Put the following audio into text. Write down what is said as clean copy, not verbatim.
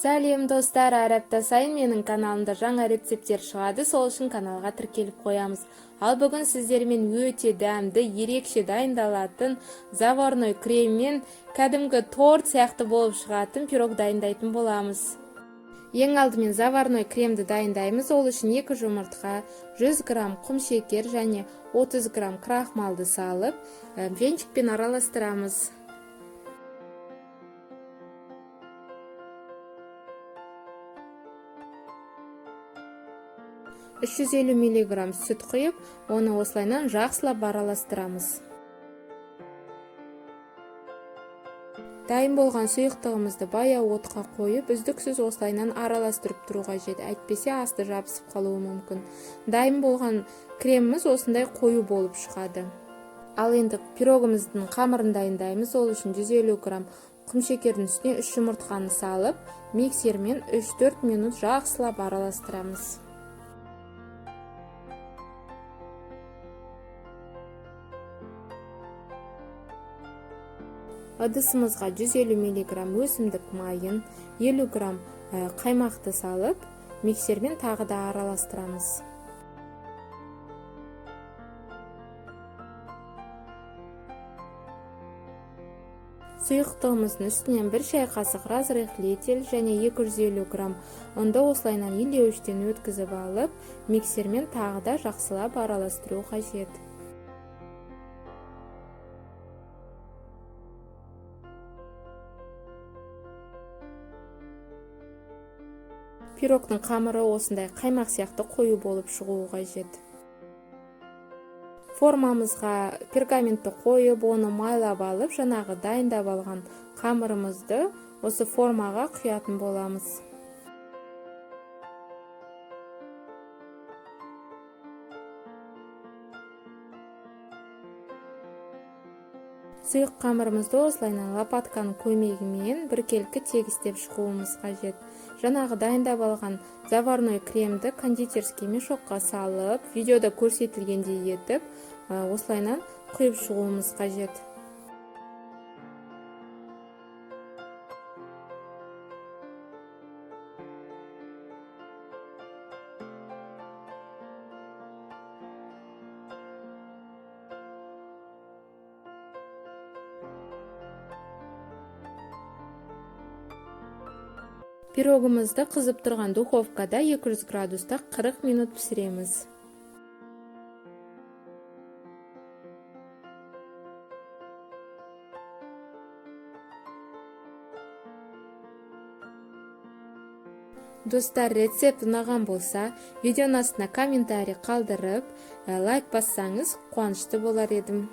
Сәлем достар, әр апта сайын менің каналымда жаңа рецепттер шығады, сол үшін каналға тіркеліп қоямыз. Ал бүгін сіздермен өте дәмді, ерекше дайындалатын заварной креммен кәдімгі торт сияқты болып шығатын пирог дайындайтын боламыз. Ең алдымен заварной кремді дайындаймыз. Ол үшін 2 жұмыртқа, 100 грамм құм шекер және 30 грамм крахмалды салып, венчикпен араластырамыз. 350 мг сүт құйып, оны осылайынан жақсылап араластырамыз. Дайын болған сұйықтығымызды баяу отқа қойып, үздіксіз осылайынан араластырып тұру қажет, әйтпесе асты жабысып қалуы мүмкін. Дайын болған креміміз осындай қою болып шығады. Ал енді пирогымыздың қамырын дайындаймыз. Ол үшін 150 грамм құм шекердің үстіне 3 жұмыртқаны салып, миксермен 3-4 минут жақсылап араластырамыз. Ыдысымызға 150 мг өсімдік майын, 50 грамм қаймақты салып, миксермен тағы да араластырамыз. Сұйықтығымыздың үстінен 1 шай қасық разрыхлитель және 250 грамм ұнды осылайынан илеуіштен өткізіп алып, миксермен тағы да жақсылап араластыру қажет. Пирогтың қамыры осындай қаймақ сияқты қою болып шығуы қажет. Формамызға пергаментті қойып, оны майлап алып, жаңағы дайындап алған қамырымызды осы формаға құятын боламыз. Сұйық қамырымызды осылайынан лопатканың көмегімен біркелкі тегістеп шығуымыз қажет. Жаңағы дайындап алған заварной кремді кондитерский мешокқа салып, видеода көрсетілгендей етіп, осылайынан құйып шығуымыз қажет. Пирогымызды қызып тұрған духовкада 200 градуста 40 минут пісіреміз. Достар, рецепт ұнаған болса, видеоның астына комментарий қалдырып, лайк бассаңыз қуанышты болар едім.